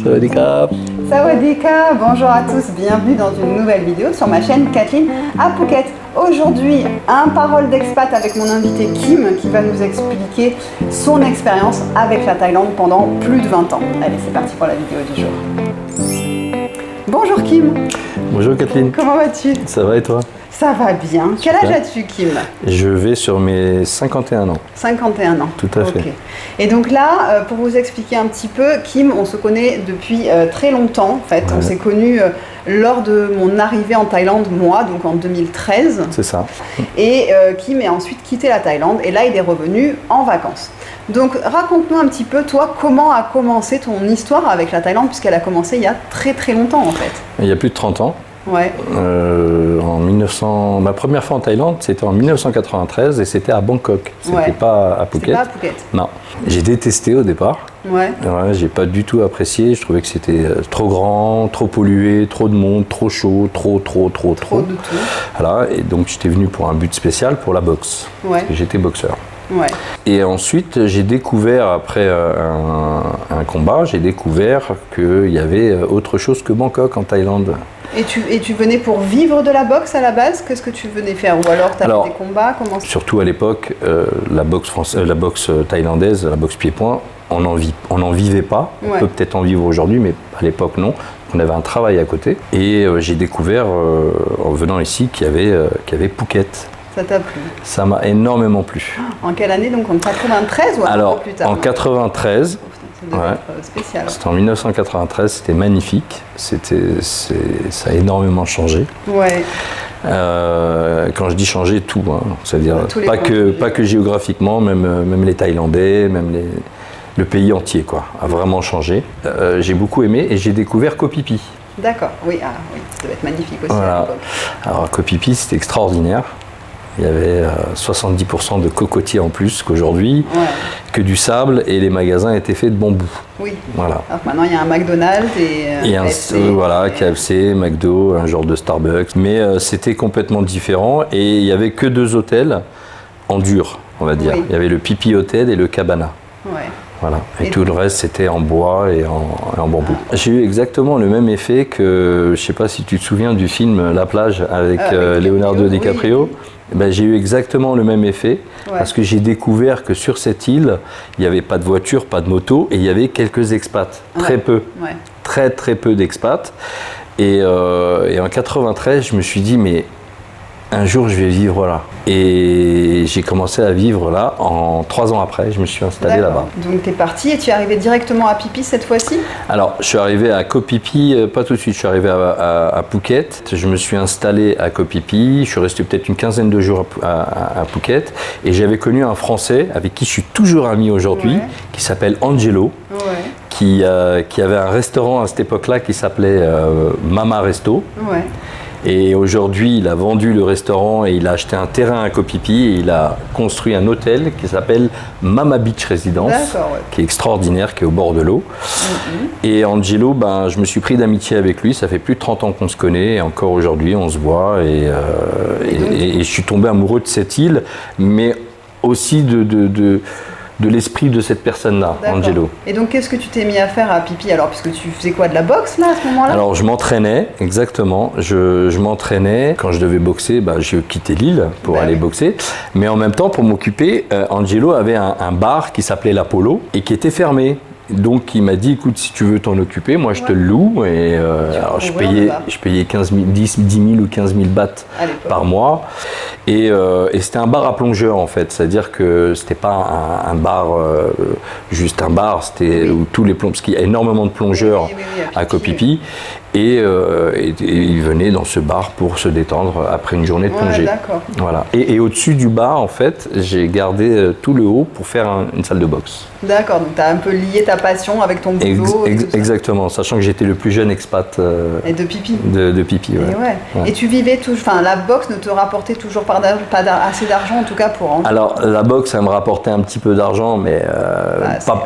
Sawadika. Sawadika, bonjour à tous, bienvenue dans une nouvelle vidéo sur ma chaîne Kathleen à Phuket. Aujourd'hui, un parole d'expat avec mon invité Kim qui va nous expliquer son expérience avec la Thaïlande pendant plus de 20 ans. Allez, c'est parti pour la vidéo du jour. Bonjour Kim. Bonjour Kathleen. Comment vas-tu? Ça va et toi? Ça va bien. Quel âge as-tu, Kim? Je vais sur mes 51 ans. 51 ans. Tout à fait. Okay. Et donc là, pour vous expliquer un petit peu, Kim, on se connaît depuis très longtemps. En fait, on s'est connus lors de mon arrivée en Thaïlande, moi, donc en 2013. C'est ça. Et Kim a ensuite quitté la Thaïlande et là, il est revenu en vacances. Donc, raconte-nous un petit peu, toi, comment a commencé ton histoire avec la Thaïlande, puisqu'elle a commencé il y a très très longtemps, en fait. Il y a plus de 30 ans. Ouais. Ma première fois en Thaïlande, c'était en 1993 et c'était à Bangkok. C'était pas à Phuket. Pas à Phuket. Non. J'ai détesté au départ. Ouais. J'ai pas du tout apprécié. Je trouvais que c'était trop grand, trop pollué, trop de monde, trop chaud, trop. Trop de tout. Voilà. Et donc j'étais venu pour un but spécial, pour la boxe. Ouais. Parce que j'étais boxeur. Ouais. Et ensuite, j'ai découvert, après un combat, j'ai découvert qu'il y avait autre chose que Bangkok en Thaïlande. Et tu venais pour vivre de la boxe à la base? Qu'est-ce que tu venais faire? Ou alors tu as fait des combats? Surtout à l'époque, la boxe thaïlandaise, la boxe pied-point, on n'en vivait pas. Ouais. On peut peut-être en vivre aujourd'hui, mais à l'époque non. On avait un travail à côté. Et j'ai découvert, en venant ici, qu'il y avait Phuket. Ça t'a plu? Ça m'a énormément plu. En quelle année? Donc en 93 ou un peu plus tard? En 93. Spécial. C'était en 1993, c'était magnifique. Ça a énormément changé. Ouais. Quand je dis changer, tout, hein. C'est-à-dire pas que géographiquement, même les Thaïlandais, le pays entier, quoi, a vraiment changé. J'ai beaucoup aimé et j'ai découvert Koh Phi Phi. D'accord, oui, ça devait être magnifique aussi. Voilà. Alors Koh Phi Phi, c'était extraordinaire. Il y avait 70% de cocotiers en plus qu'aujourd'hui, que du sable, et les magasins étaient faits de bambou. Oui. Voilà. Alors maintenant, il y a un McDonald's et KFC. Voilà, KFC, McDo, un genre de Starbucks. Mais c'était complètement différent et il n'y avait que 2 hôtels en dur, on va dire. Oui. Il y avait le Phi Phi Hotel et le Cabana. Ouais. Voilà. Et tout le reste, c'était en bois et en bambou. J'ai eu exactement le même effet que, je ne sais pas si tu te souviens du film La plage avec Leonardo DiCaprio. Oui. Ben, j'ai eu exactement le même effet parce que j'ai découvert que sur cette île, il n'y avait pas de voiture, pas de moto et il y avait quelques expats, très peu, très peu d'expats. Et en 93, je me suis dit, mais un jour je vais vivre là. Et j'ai commencé à vivre là 3 ans après, je me suis installé là-bas. Donc tu es parti et tu es arrivé directement à Phi Phi cette fois-ci? Alors je suis arrivé à Koh Phi Phi, pas tout de suite, je suis arrivé à Phuket. Je me suis installé à Koh Phi Phi, je suis resté peut-être une quinzaine de jours à Phuket. Et j'avais connu un Français avec qui je suis toujours ami aujourd'hui, qui s'appelle Angelo. Qui avait un restaurant à cette époque-là qui s'appelait Mama Resto. Et aujourd'hui, il a vendu le restaurant et il a acheté un terrain à Koh Phi Phi et il a construit un hôtel qui s'appelle Mama Beach Residence, qui est extraordinaire, qui est au bord de l'eau. Et Angelo, je me suis pris d'amitié avec lui. Ça fait plus de 30 ans qu'on se connaît et encore aujourd'hui, on se voit. Et je suis tombé amoureux de cette île, mais aussi de l'esprit de cette personne-là, Angelo. Et donc, qu'est-ce que tu t'es mis à faire à Phi Phi alors? Puisque tu faisais quoi, de la boxe là, à ce moment-là? Alors, je m'entraînais, exactement. Je m'entraînais. Quand je devais boxer, je quittais l'île pour aller boxer. Mais en même temps, pour m'occuper, Angelo avait un bar qui s'appelait l'Apollo et qui était fermé. Donc il m'a dit, écoute, si tu veux t'en occuper, moi je te le loue. Et alors je payais 10 000 ou 15 000 bahts par mois. Et c'était un bar à plongeurs en fait, c'est-à-dire que c'était pas un bar, juste un bar, c'était où tous les plongeurs, parce qu'il y a énormément de plongeurs à Koh Phi Phi. Et ils venaient dans ce bar pour se détendre après une journée de plongée. Voilà. Et au-dessus du bar, en fait, j'ai gardé tout le haut pour faire une salle de boxe. D'accord, donc tu as un peu lié ta passion avec ton boulot. Exactement, sachant que j'étais le plus jeune expat et de Phi Phi. De Phi Phi, Et tu vivais toujours, enfin la boxe ne te rapportait toujours pas assez d'argent en tout cas pour en vivre? Alors la boxe, ça me rapportait un petit peu d'argent, mais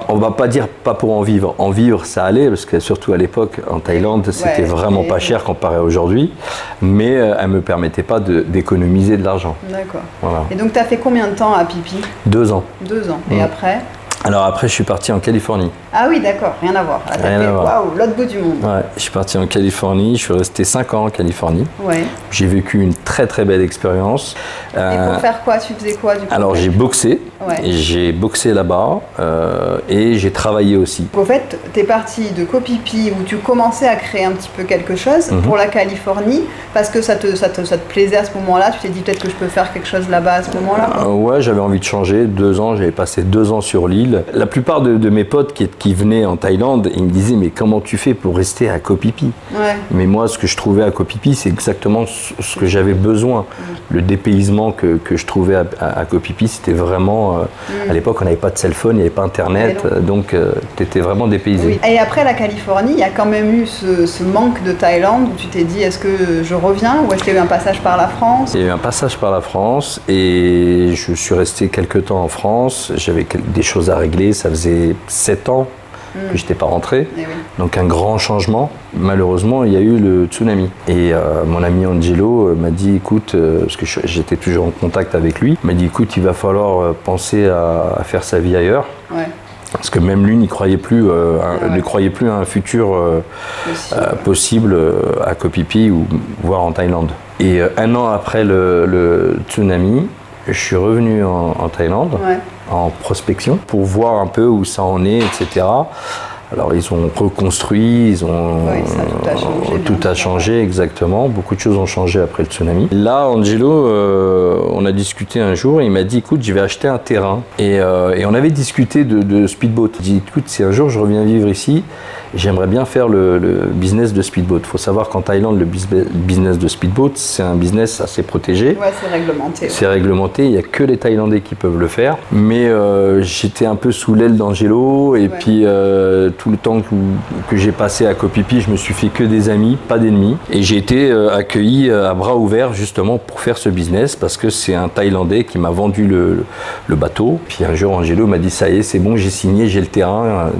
on va pas dire pas pour en vivre. En vivre, ça allait, parce que surtout à l'époque, en Thaïlande, c'était vraiment pas cher comparé à aujourd'hui, mais elle me permettait pas d'économiser de l'argent. D'accord. Voilà. Et donc tu as fait combien de temps à Phi Phi? 2 ans. 2 ans. Et après? Alors après, je suis parti en Californie. Ah oui, d'accord, rien à voir. Rien à voir. Waouh, l'autre bout du monde. Ouais, je suis parti en Californie, je suis resté 5 ans en Californie. Ouais. J'ai vécu une très très belle expérience. Et pour faire quoi? Tu faisais quoi du coup? Alors j'ai boxé, Ouais. j'ai boxé là-bas et j'ai travaillé aussi. Donc, au fait, tu es parti de Koh Phi Phi où tu commençais à créer un petit peu quelque chose pour la Californie parce que ça te plaisait à ce moment-là. Tu t'es dit peut-être que je peux faire quelque chose là-bas à ce moment-là. Ouais, j'avais envie de changer. 2 ans, j'avais passé 2 ans sur l'île. La plupart de mes potes qui venaient en Thaïlande, ils me disaient mais comment tu fais pour rester à Koh Phi Phi? Ouais. Mais moi, ce que je trouvais à Koh Phi Phi, c'est exactement ce que j'avais besoin. Le dépaysement que je trouvais à Koh Phi Phi, c'était vraiment... À l'époque, on n'avait pas de cell phone, il n'y avait pas Internet, donc tu étais vraiment dépaysé. Oui. Et après la Californie, il y a quand même eu ce manque de Thaïlande où tu t'es dit est-ce que je reviens ou est-ce qu'il y a eu un passage par la France? Il y a eu un passage par la France et je suis resté quelques temps en France. J'avais des choses à régler, ça faisait 7 ans que je n'étais pas rentré. Eh oui. Donc un grand changement. Malheureusement, il y a eu le tsunami. Et mon ami Angelo m'a dit, écoute, parce que j'étais toujours en contact avec lui, m'a dit, écoute, il va falloir penser à faire sa vie ailleurs. Ouais. Parce que même lui n'y croyait plus, ne croyait plus à un futur possible à Koh Phi Phi ou voire en Thaïlande. Et 1 an après le tsunami, je suis revenu en Thaïlande, en prospection, pour voir un peu où ça en est, etc. Alors ils ont reconstruit, tout a changé exactement, beaucoup de choses ont changé après le tsunami. Là, Angelo, on a discuté un jour et il m'a dit écoute, je vais acheter un terrain. Et on avait discuté de speedboat. Il dit écoute, si un jour je reviens vivre ici, j'aimerais bien faire le business de speedboat. Il faut savoir qu'en Thaïlande, le business de speedboat, c'est un business assez protégé. Ouais, c'est réglementé. C'est réglementé, il n'y a que les Thaïlandais qui peuvent le faire. Mais j'étais un peu sous l'aile d'Angelo et puis tout le temps que j'ai passé à Koh Phi Phi, je me suis fait que des amis, pas d'ennemis. Et j'ai été accueilli à bras ouverts justement pour faire ce business parce que c'est un Thaïlandais qui m'a vendu le bateau. Puis un jour, Angelo m'a dit ça y est, c'est bon, j'ai signé, j'ai le terrain.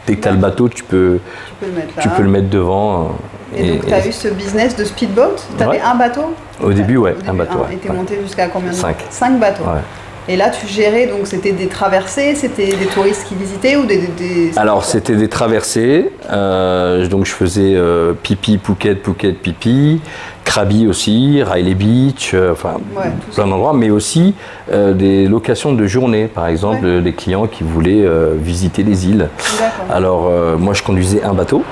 Dès que tu as le bateau, tu peux le mettre devant. Et donc, tu as eu ce business de speedboat. Tu avais un bateau? Au début, ouais, un bateau. Et tu es monté jusqu'à combien de 5. 5 bateaux. Ouais. Et là, tu gérais, donc c'était des traversées, c'était des touristes qui visitaient ou des... Alors, c'était des traversées. Donc, je faisais Phi Phi, Phuket, Phuket, Phi Phi, Krabi aussi, Railay Beach, enfin plein d'endroits, mais aussi des locations de journée, par exemple, des clients qui voulaient visiter les îles. Alors, moi, je conduisais un bateau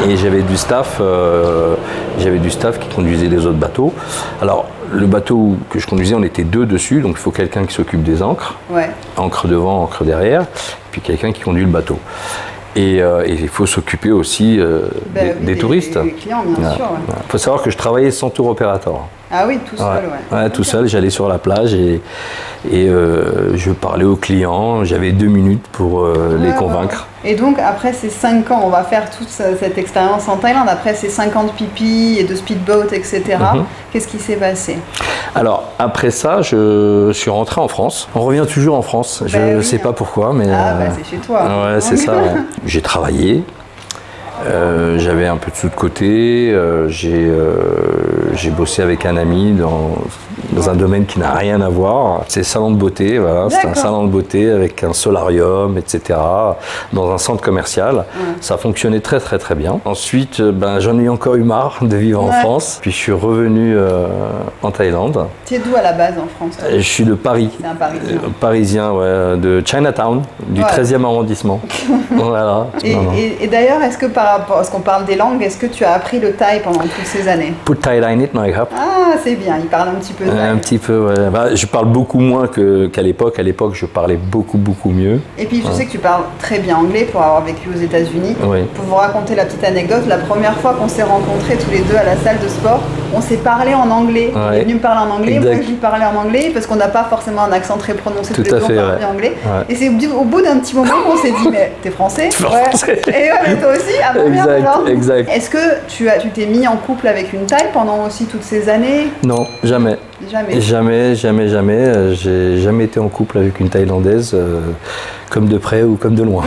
et j'avais du staff qui conduisait les autres bateaux. Alors, le bateau que je conduisais, on était 2 dessus, donc il faut quelqu'un qui s'occupe des ancres, ancre devant, ancre derrière, puis quelqu'un qui conduit le bateau. Et il faut s'occuper aussi des touristes. Des clients, bien sûr. Il faut savoir que je travaillais sans tour opérateur. Ah oui, tout seul, ouais. Tout seul, j'allais sur la plage et je parlais aux clients, j'avais 2 minutes pour les convaincre. Et donc, après ces 5 ans, on va faire toute cette expérience en Thaïlande, après ces 5 ans de Phi Phi et de speedboat, etc., qu'est-ce qui s'est passé? Alors, après ça, je suis rentré en France. On revient toujours en France, je ne sais pas pourquoi, mais... c'est chez toi. Ouais, c'est ça. J'ai travaillé. J'avais un peu de sous de côté, j'ai bossé avec un ami dans un domaine qui n'a rien à voir. C'est salon de beauté, voilà. C'était un salon de beauté avec un solarium, etc. dans un centre commercial. Ça fonctionnait très très très bien. Ensuite, j'en ai encore eu marre de vivre en France. Puis je suis revenu en Thaïlande. Tu es d'où à la base en France? Je suis de Paris. C'est un Parisien. Parisien, ouais, de Chinatown, du 13e arrondissement. Voilà. Et d'ailleurs, est-ce que par rapport à ce qu'on parle des langues, est-ce que tu as appris le thaï pendant toutes ces années? Put Thai Line it, Ah, c'est bien, il parle un petit peu thaï. Un petit peu, ouais. Je parle beaucoup moins qu'à l'époque. À l'époque, je parlais beaucoup mieux. Et puis, je sais que tu parles très bien anglais pour avoir vécu aux États-Unis. Pour vous raconter la petite anecdote, la première fois qu'on s'est rencontrés tous les deux à la salle de sport, on s'est parlé en anglais. Il est venu me parler en anglais, moi je lui parlais en anglais parce qu'on n'a pas forcément un accent très prononcé. Tout à fait, on parle bien anglais. Et c'est au bout d'un petit moment qu'on s'est dit, mais t'es français? Et mais toi aussi? Ah bon, exact. Est-ce que tu t'es mis en couple avec une Thaï pendant aussi toutes ces années? Non, jamais. Jamais. J'ai jamais été en couple avec une Thaïlandaise, comme de près ou comme de loin.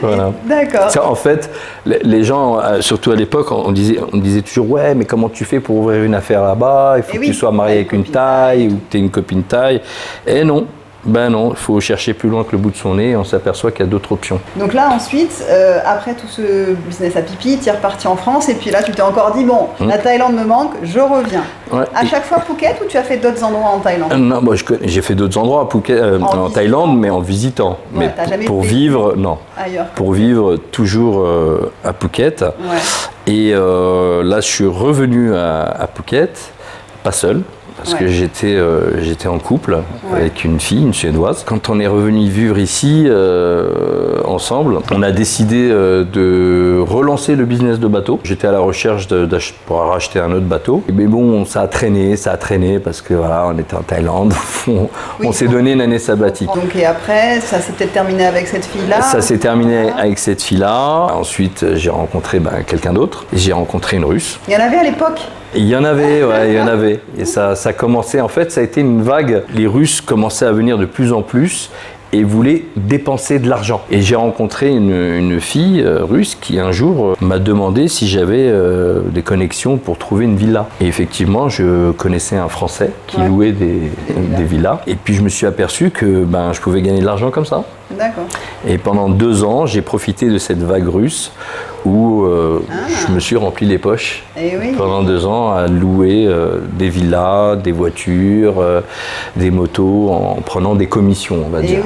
Voilà. D'accord. En fait, les gens, surtout à l'époque, on disait toujours ouais, mais comment tu fais pour ouvrir une affaire là-bas? Il faut que tu sois marié avec une Thaï ou que tu aies une copine Thaï. Et non. Ben non, il faut chercher plus loin que le bout de son nez et on s'aperçoit qu'il y a d'autres options. Donc là ensuite, après tout ce business à pipi, tu es reparti en France et puis là tu t'es encore dit bon, la Thaïlande me manque, je reviens. Ouais, à chaque fois Phuket ou tu as fait d'autres endroits en Thaïlande? Non, moi j'ai fait d'autres endroits à Phuket, en Thaïlande, mais en visitant. Ouais, mais pour vivre, non. Ailleurs. Pour vivre toujours à Phuket. Ouais. Et là je suis revenu à Phuket, pas seul. Parce que j'étais en couple avec une fille, une Suédoise. Quand on est revenu vivre ici ensemble, on a décidé de relancer le business de bateau. J'étais à la recherche pour racheter un autre bateau. Mais bon, ça a traîné parce que voilà, on était en Thaïlande. On s'est donné une année sabbatique. Donc et après, ça s'est peut-être terminé avec cette fille-là? Ça s'est terminé avec cette fille-là. Ensuite, j'ai rencontré quelqu'un d'autre. J'ai rencontré une Russe. Il y en avait à l'époque? Il y en avait, ouais, il y en avait. Et ça commençait, en fait, ça a été une vague. Les Russes commençaient à venir de plus en plus et voulaient dépenser de l'argent. Et j'ai rencontré une fille russe qui, un jour, m'a demandé si j'avais des connexions pour trouver une villa. Et effectivement, je connaissais un Français qui louait des villas. Et puis, je me suis aperçu que je pouvais gagner de l'argent comme ça. D'accord. Et pendant 2 ans, j'ai profité de cette vague russe où je me suis rempli les poches pendant 2 ans à louer des villas, des voitures, des motos en prenant des commissions, on va dire.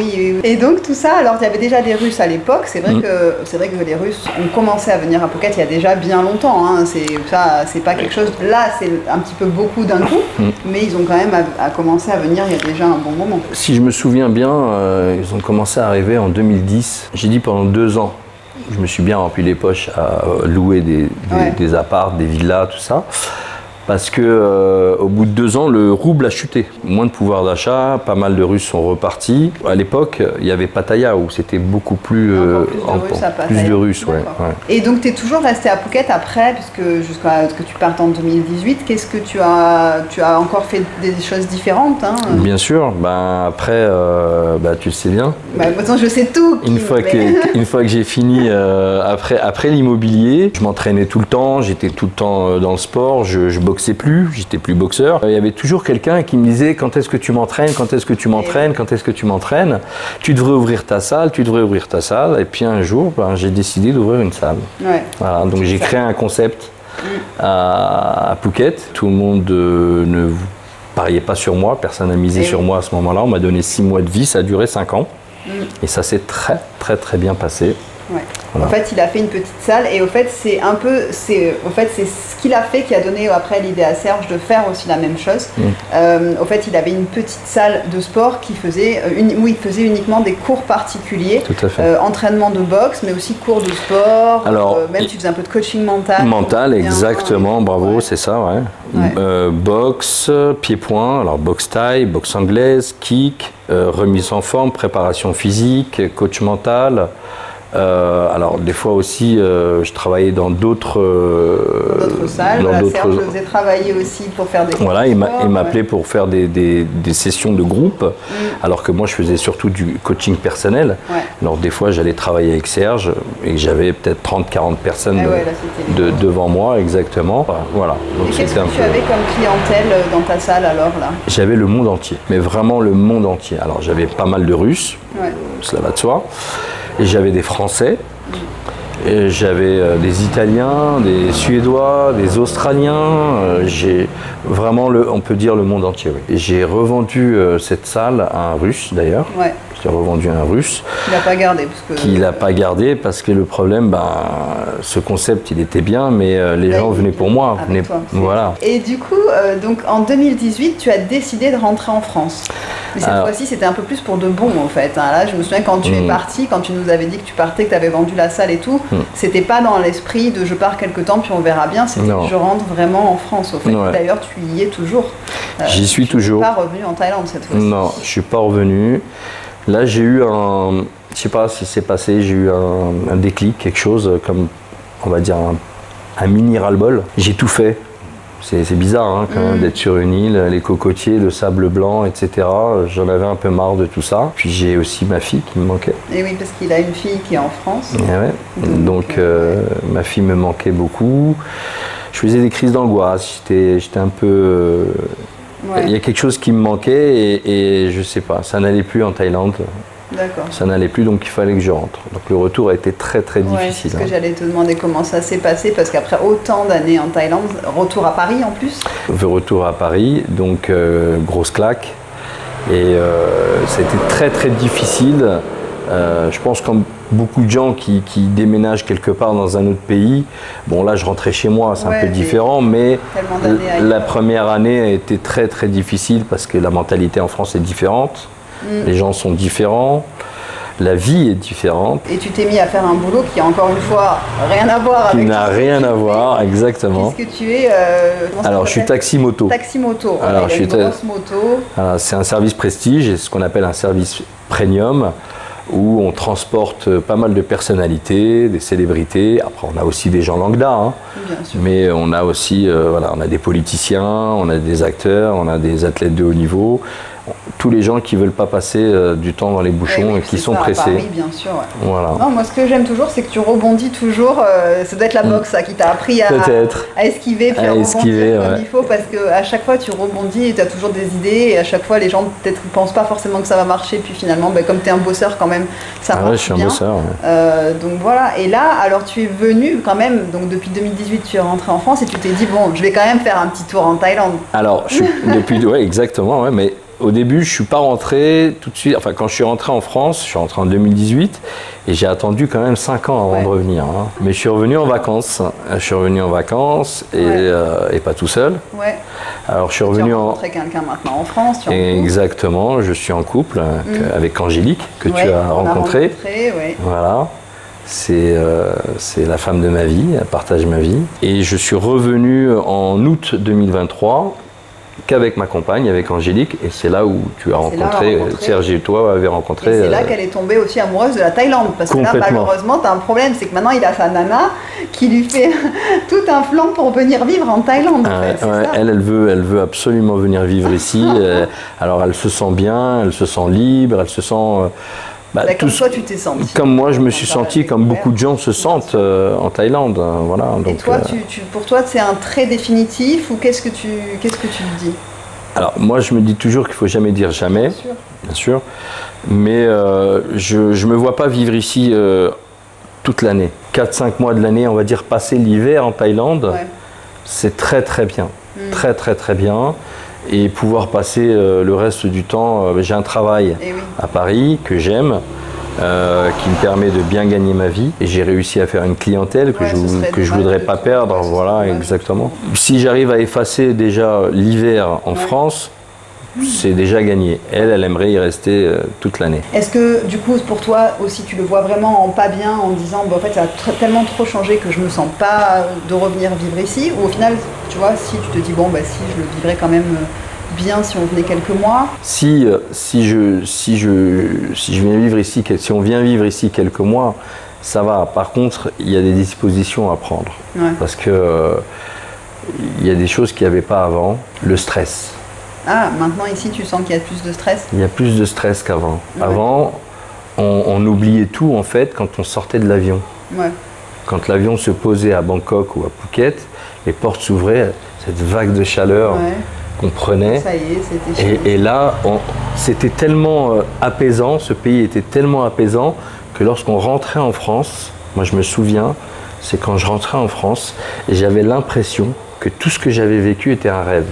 Et donc tout ça, alors il y avait déjà des Russes à l'époque, c'est vrai que les Russes ont commencé à venir à Phuket il y a déjà bien longtemps, hein. C'est pas quelque chose, là c'est un petit peu beaucoup d'un coup, mais ils ont quand même commencé à venir il y a déjà un bon moment. Si je me souviens bien, ils ont commencé à arriver en 2010, j'ai dit pendant 2 ans. Je me suis bien rempli les poches à louer des apparts, des villas, tout ça. Parce que au bout de 2 ans, le rouble a chuté. Moins de pouvoir d'achat, pas mal de Russes sont repartis. À l'époque, il y avait Pattaya où c'était beaucoup plus plus de Russes. Ouais. Et donc tu es toujours resté à Phuket après, puisque jusqu'à ce que tu partes en 2018. Qu'est-ce que tu as encore fait des choses différentes, hein? Bien sûr. Après, tu le sais bien. Pourtant, je sais tout. Une fois que j'ai fini, après l'immobilier, je m'entraînais tout le temps. J'étais tout le temps dans le sport. Je boxais plus, j'étais plus boxeur. Il y avait toujours quelqu'un qui me disait quand est-ce que tu m'entraînes, quand est-ce que tu m'entraînes, quand est-ce que tu m'entraînes. Tu devrais ouvrir ta salle, tu devrais ouvrir ta salle. Et puis un jour, j'ai décidé d'ouvrir une salle. Voilà, donc j'ai créé un concept à Phuket. Tout le monde ne pariait pas sur moi, personne n'a misé sur moi à ce moment-là. On m'a donné 6 mois de vie, ça a duré 5 ans. Et ça s'est très très très bien passé. Ouais. Voilà. En fait, il a fait une petite salle et au fait, c'est ce qu'il a fait qui a donné après l'idée à Serge de faire aussi la même chose. Au fait, il avait une petite salle de sport où il faisait uniquement des cours particuliers, entraînement de boxe, mais aussi cours de sport. Alors, même tu faisais un peu de coaching mental. Mental, exactement, bravo, c'est ça, boxe, pied-point, alors boxe thaï, boxe anglaise, kick, remise en forme, préparation physique, coach mental. Alors des fois aussi je travaillais dans d'autres salles, Serge le faisait travailler aussi pour faire des voilà, il m'appelait pour faire des sessions de groupe alors que moi je faisais surtout du coaching personnel. Alors des fois j'allais travailler avec Serge et j'avais peut-être 30-40 personnes devant moi exactement. Voilà. Donc, et qu'est-ce que tu avais comme clientèle dans ta salle alors là? J'avais le monde entier, mais vraiment le monde entier. Alors j'avais pas mal de Russes, cela va de soi. Et j'avais des Français, et j'avais des Italiens, des Suédois, des Australiens. J'ai vraiment, on peut dire, le monde entier. Oui. Et j'ai revendu cette salle à un Russe d'ailleurs. J'ai revendu à un Russe. Qu'il n'a pas gardé. Qu'il n'a pas gardé parce que le problème, ce concept, il était bien, mais les gens venaient pour moi. Voilà. Et du coup, donc en 2018, tu as décidé de rentrer en France. Mais cette fois-ci, c'était un peu plus pour de bon en fait. Là, je me souviens quand tu es parti, quand tu nous avais dit que tu partais, que tu avais vendu la salle et tout, c'était pas dans l'esprit de je pars quelque temps puis on verra bien. C'était je rentre vraiment en France au fait. D'ailleurs, tu y es toujours. J'y suis toujours. Tu n'es pas revenu en Thaïlande cette fois-ci. Non, je suis pas revenu. Là, j'ai eu je sais pas si c'est passé, j'ai eu un déclic, quelque chose comme, on va dire, un mini ras-le-bol. J'ai tout fait. C'est bizarre quand même d'être sur une île, les cocotiers, le sable blanc, etc. J'en avais un peu marre de tout ça. Puis j'ai aussi ma fille qui me manquait. Et oui, parce qu'il a une fille qui est en France. Donc ma fille me manquait beaucoup. Je faisais des crises d'angoisse, j'étais un peu Ouais. Il y a quelque chose qui me manquait et je sais pas, ça n'allait plus en Thaïlande. D'accord. Ça n'allait plus, donc il fallait que je rentre. Donc le retour a été très Ouais, difficile. c'est ce que j'allais te demander comment ça s'est passé, parce qu'après autant d'années en Thaïlande, retour à Paris en plus. Le retour à Paris, donc grosse claque. Et ça a été très difficile. Je pense comme beaucoup de gens qui déménagent quelque part dans un autre pays, bon là je rentrais chez moi, c'est un peu différent, mais la première année a été très difficile parce que la mentalité en France est différente, les gens sont différents, la vie est différente. Et tu t'es mis à faire un boulot qui a encore une fois rien à voir avec... Qui n'a rien à voir, exactement. Qu'est-ce que tu es Alors je suis taxi-moto. Taxi-moto, Alors, je suis une grosse moto. C'est un service prestige, et ce qu'on appelle un service premium, où on transporte pas mal de personnalités, des célébrités. Après, on a aussi des gens lambda, hein. Bien sûr. Mais on a aussi voilà, on a des politiciens, on a des acteurs, on a des athlètes de haut niveau. Tous les gens qui ne veulent pas passer du temps dans les bouchons et qui sont pressés. Oui, bien sûr. Ouais. Voilà. Non, moi, ce que j'aime toujours, c'est que tu rebondis toujours. Ça doit être la boxe ça, qui t'a appris à esquiver, puis à rebondir comme il faut, parce qu'à chaque fois, tu rebondis et tu as toujours des idées. Et à chaque fois, les gens peut-être ne pensent pas forcément que ça va marcher. Puis finalement, comme tu es un bosseur quand même, ça marche bien. Je suis un bosseur. Ouais. Donc voilà. Et là, alors tu es venu quand même, donc depuis 2018, tu es rentré en France et tu t'es dit, bon, je vais quand même faire un petit tour en Thaïlande. Alors, ouais, exactement, ouais, mais au début, je ne suis pas rentré tout de suite. Enfin, quand je suis rentré en France, je suis rentré en 2018 et j'ai attendu quand même 5 ans avant de revenir. Hein. Mais je suis revenu en vacances. Je suis revenu en vacances et pas tout seul. Ouais. Alors, je suis revenu tu as rencontré quelqu'un maintenant en France. Tu es en Exactement. Je suis en couple avec Angélique que tu as rencontrée. Voilà. C'est la femme de ma vie, elle partage ma vie. Et je suis revenu en août 2023. Qu'avec ma compagne, avec Angélique, et c'est là où tu as rencontré, Serge et toi avez rencontré. Et c'est là qu'elle est tombée aussi amoureuse de la Thaïlande, parce que là, malheureusement, tu as un problème, c'est que maintenant il a sa nana qui lui fait tout un plan pour venir vivre en Thaïlande. Elle veut absolument venir vivre ici. Alors elle se sent bien, elle se sent libre, elle se sent. Comme toi, tu t'es senti. Comme moi, je me suis senti, comme beaucoup de gens se sentent en Thaïlande. Voilà, donc, et toi, pour toi, c'est un trait définitif ou qu'est-ce que tu dis? Alors, moi, je me dis toujours qu'il ne faut jamais dire jamais, bien sûr. Mais je ne me vois pas vivre ici toute l'année. 4-5 mois de l'année, on va dire, passer l'hiver en Thaïlande, c'est très bien. Très bien. Et pouvoir passer le reste du temps, j'ai un travail à Paris que j'aime, qui me permet de bien gagner ma vie. Et j'ai réussi à faire une clientèle que je voudrais pas perdre. Voilà, exactement. Si j'arrive à effacer déjà l'hiver en France, c'est déjà gagné. Elle aimerait y rester toute l'année. Est-ce que du coup pour toi aussi tu le vois vraiment en pas bien, en disant en fait ça a tellement trop changé que je me sens pas de revenir vivre ici, ou au final tu vois si tu te dis bon si je le vivrais quand même bien si on venait quelques mois? Si on vient vivre ici quelques mois, ça va. Par contre, il y a des dispositions à prendre. Parce que il y a des choses qu'il n'y avait pas avant. Le stress. Ah, maintenant ici, tu sens qu'il y a plus de stress? Il y a plus de stress qu'avant. Avant, on oubliait tout en fait quand on sortait de l'avion. Quand l'avion se posait à Bangkok ou à Phuket, les portes s'ouvraient, cette vague de chaleur qu'on prenait. Ça y est, c'était et là, c'était tellement apaisant, ce pays était tellement apaisant que lorsqu'on rentrait en France, moi je me souviens, c'est quand je rentrais en France, et j'avais l'impression que tout ce que j'avais vécu était un rêve.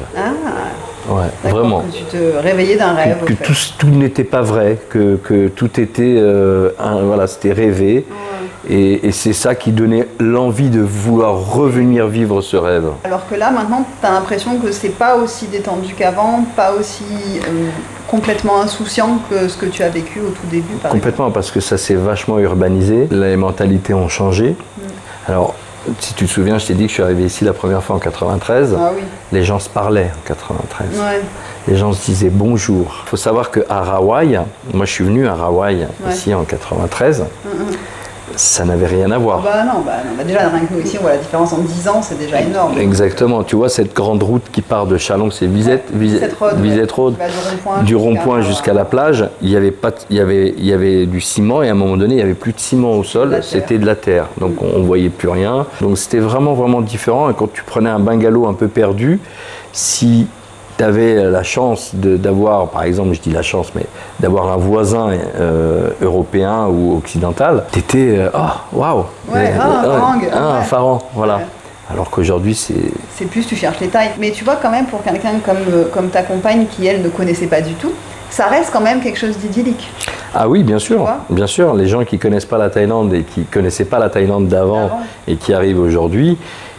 Ouais, vraiment. Que tu te réveillais d'un rêve. Que tout n'était pas vrai, que tout était, c'était rêvé. Et c'est ça qui donnait l'envie de vouloir revenir vivre ce rêve. Alors que là, maintenant, tu as l'impression que c'est pas aussi détendu qu'avant, pas aussi complètement insouciant que ce que tu as vécu au tout début, par Complètement, parce que ça s'est vachement urbanisé, les mentalités ont changé. Alors, si tu te souviens, je t'ai dit que je suis arrivé ici la première fois en 93. Les gens se parlaient en 93. Les gens se disaient bonjour. Il faut savoir qu'à Rawai, moi je suis venu à Rawai ici en 93, ça n'avait rien à voir. Déjà, rien que nous ici, on voit la différence en 10 ans, c'est déjà énorme. Exactement. Tu vois, cette grande route qui part de Chalon, c'est Vizette Road, du rond-point jusqu'à la plage, il y avait du ciment et à un moment donné, il n'y avait plus de ciment au sol, c'était de la terre. Donc on ne voyait plus rien. Donc c'était vraiment différent. Et quand tu prenais un bungalow un peu perdu, si tu avais la chance d'avoir, par exemple, je dis la chance, mais d'avoir un voisin européen ou occidental, tu étais, oh, waouh, ouais, un pharaon, voilà. Ouais. Alors qu'aujourd'hui, c'est plus, tu cherches les tailles. Mais tu vois, quand même, pour quelqu'un comme ta compagne qui, elle, ne connaissait pas du tout, ça reste quand même quelque chose d'idyllique. Ah oui, bien sûr, bien sûr. Les gens qui ne connaissent pas la Thaïlande et qui ne connaissaient pas la Thaïlande d'avant et qui arrivent aujourd'hui,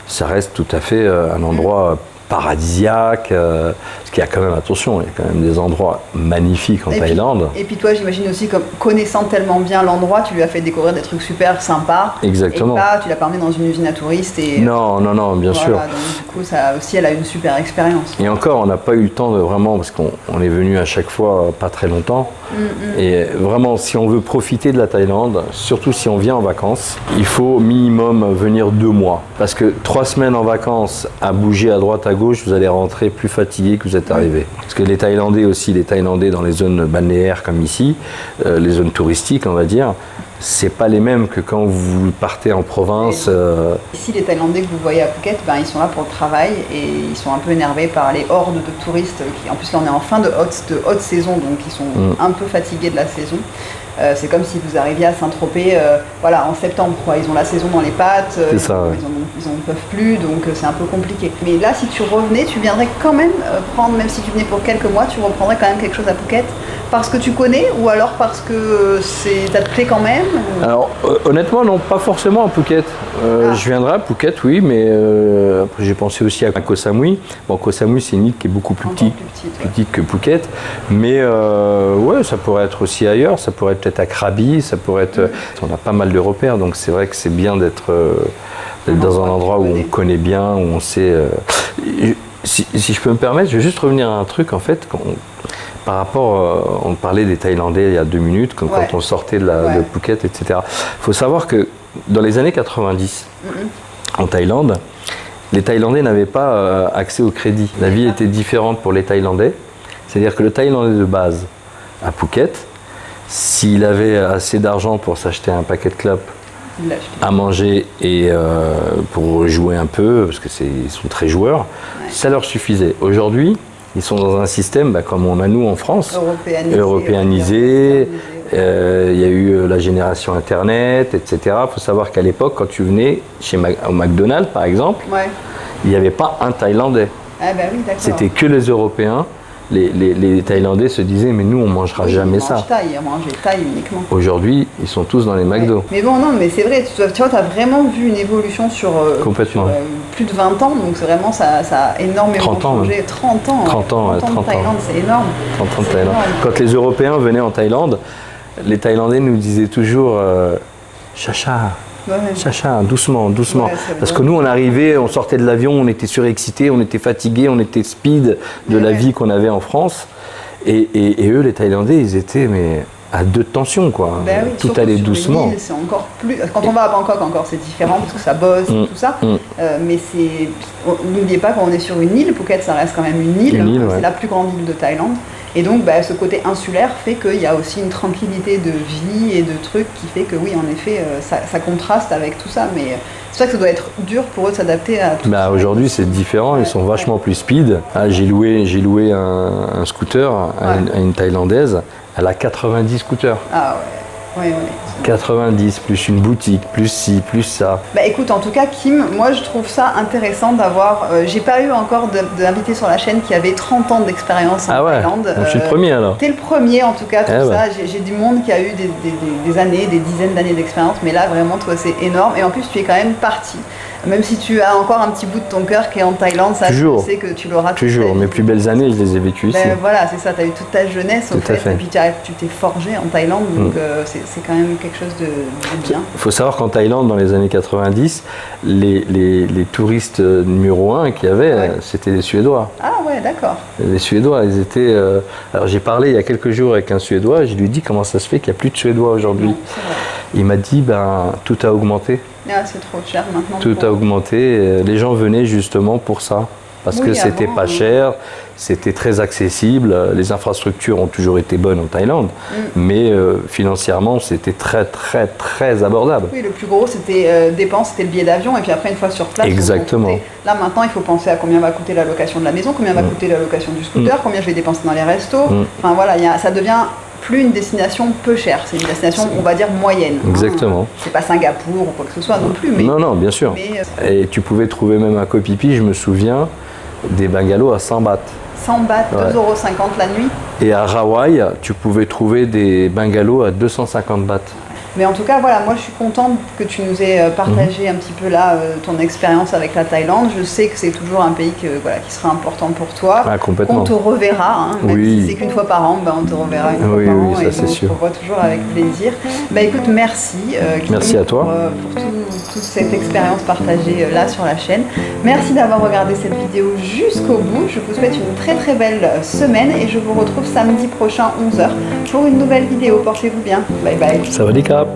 ça reste tout à fait un endroit paradisiaque, parce qu'il y a quand même, attention, il y a quand même des endroits magnifiques en Thaïlande. Et puis toi, j'imagine aussi, comme connaissant tellement bien l'endroit, tu lui as fait découvrir des trucs super sympas. Exactement. Et pas, tu l'as pas emmené dans une usine à touristes. Et, non, bien sûr. Donc, du coup, ça aussi, elle a eu une super expérience. Et encore, on n'a pas eu le temps de vraiment, parce qu'on est venu à chaque fois pas très longtemps. Et vraiment, si on veut profiter de la Thaïlande, surtout si on vient en vacances, il faut minimum venir 2 mois. Parce que 3 semaines en vacances à bouger à droite, à gauche, vous allez rentrer plus fatigué que vous êtes arrivé. Parce que les Thaïlandais aussi, les Thaïlandais dans les zones balnéaires comme ici, les zones touristiques, on va dire, c'est pas les mêmes que quand vous partez en province. Ici, les Thaïlandais que vous voyez à Phuket, ils sont là pour le travail et ils sont un peu énervés par les hordes de touristes qui, en plus là on est en fin de haute saison, donc ils sont un peu fatigués de la saison. C'est comme si vous arriviez à Saint-Tropez en septembre, quoi. Ils ont la saison dans les pattes, ils en peuvent plus, donc c'est un peu compliqué. Mais là, si tu revenais, tu viendrais quand même prendre, même si tu venais pour quelques mois, tu reprendrais quand même quelque chose à Phuket parce que tu connais ou alors parce que ça te plaît quand même ou... Alors honnêtement non, pas forcément à Phuket. Je viendrai à Phuket, oui, mais après j'ai pensé aussi à Koh Samui. Bon, Koh Samui c'est une île qui est beaucoup plus petite que Phuket, mais ouais, ça pourrait être aussi ailleurs, ça pourrait être peut-être à Krabi, ça pourrait être... On a pas mal de repères, donc c'est vrai que c'est bien d'être dans un endroit où on connaît bien, où on sait... Si je peux me permettre, je vais juste revenir à un truc en fait. Par rapport, on parlait des Thaïlandais il y a 2 minutes, quand on sortait de Phuket, etc. Il faut savoir que dans les années 90, en Thaïlande, les Thaïlandais n'avaient pas accès au crédit. La vie était différente pour les Thaïlandais. C'est-à-dire que le Thaïlandais de base, à Phuket, s'il avait assez d'argent pour s'acheter un paquet de clopes, à manger et pour jouer un peu, parce qu'ils sont très joueurs, ça leur suffisait. Aujourd'hui, ils sont dans un système comme on a nous en France, européanisé. Il y a eu la génération Internet, etc. Il faut savoir qu'à l'époque, quand tu venais au McDonald's, par exemple, il n'y avait pas un Thaïlandais. Ah bah oui, c'était que les Européens. Les Thaïlandais se disaient mais nous on mangera jamais ça. Ils mangeaient Thaï uniquement. Aujourd'hui ils sont tous dans les McDo. Mais bon non mais c'est vrai, tu vois tu as vraiment vu une évolution sur, plus de 20 ans, donc vraiment ça a énormément changé. 30 ans. 30 ans de Thaïlande, c'est énorme. 30 ans de Thaïlande. Quand les Européens venaient en Thaïlande, les Thaïlandais nous disaient toujours chacha. Chacha, doucement. Parce que nous, on arrivait, on sortait de l'avion, on était surexcités, on était fatigués, on était speed de la vie qu'on avait en France. Et eux, les Thaïlandais, ils étaient à 2 tensions, quoi. Tout allait doucement. C'est encore plus. Quand on va à Bangkok, encore c'est différent parce que ça bosse, tout ça. Mais n'oubliez pas qu'on est sur une île. Phuket, ça reste quand même une île. C'est la plus grande île de Thaïlande. Et donc, ce côté insulaire fait qu'il y a aussi une tranquillité de vie et de trucs qui fait que oui, en effet, ça contraste avec tout ça. Mais c'est vrai que ça doit être dur pour eux de s'adapter à tout ça. Aujourd'hui, c'est différent. Ils sont vachement plus speed. J'ai loué un scooter à une Thaïlandaise. Elle a 90 scooters. Ah ouais. 90, plus une boutique, plus ci, plus ça. Écoute, en tout cas, Kim, moi je trouve ça intéressant d'avoir... j'ai pas eu encore d'invité sur la chaîne qui avait 30 ans d'expérience en Thaïlande. Donc je suis le premier alors. T'es le premier en tout cas, tout ça. J'ai du monde qui a eu des années, des dizaines d'années d'expérience, mais là vraiment, toi c'est énorme. Et en plus, tu es quand même parti. Même si tu as encore un petit bout de ton cœur qui est en Thaïlande, ça je sais que tu l'auras toujours. Mes plus belles années, je les ai vécues ici. Voilà, c'est ça, tu as eu toute ta jeunesse en fait. Et puis tu t'es forgé en Thaïlande, donc c'est quand même quelque chose de bien. Il faut savoir qu'en Thaïlande, dans les années 90, les touristes numéro 1 qu'il y avait, c'était les Suédois. Ah ouais, d'accord. Les Suédois, ils étaient... Alors j'ai parlé il y a quelques jours avec un Suédois, je lui ai dit comment ça se fait qu'il n'y a plus de Suédois aujourd'hui. Il m'a dit, tout a augmenté. Ah, c'est trop cher maintenant. Tout a augmenté. Les gens venaient justement pour ça. parce Oui, que c'était avant, pas cher, c'était très accessible. Les infrastructures ont toujours été bonnes en Thaïlande, mais financièrement, c'était très abordable. Oui, le plus gros, c'était dépenses, c'était le billet d'avion, et puis après, une fois sur place, Exactement. Là, maintenant, il faut penser à combien va coûter la location de la maison, combien va coûter la location du scooter, combien je vais dépenser dans les restos. Enfin voilà, ça devient plus une destination peu chère, c'est une destination, on va dire, moyenne. Exactement. C'est pas Singapour ou quoi que ce soit non plus. Mais, non, bien sûr. Et tu pouvais trouver même à Koh Phi Phi, je me souviens, des bungalows à 100 bahts. 100 bahts, 2,50 € la nuit. Et à Hawaï, tu pouvais trouver des bungalows à 250 bahts. Mais en tout cas, voilà, moi je suis contente que tu nous aies partagé un petit peu là ton expérience avec la Thaïlande. Je sais que c'est toujours un pays qui sera important pour toi. Ah, complètement. On te reverra, hein, même si c'est qu'une fois par an, on te reverra une fois par an. Oui, ça c'est sûr. On te revoit toujours avec plaisir. Écoute, merci. Merci à toi. Pour toute cette expérience partagée là sur la chaîne. Merci d'avoir regardé cette vidéo jusqu'au bout. Je vous souhaite une très belle semaine et je vous retrouve samedi prochain 11 h pour une nouvelle vidéo. Portez-vous bien. Bye bye. Sawadee krap.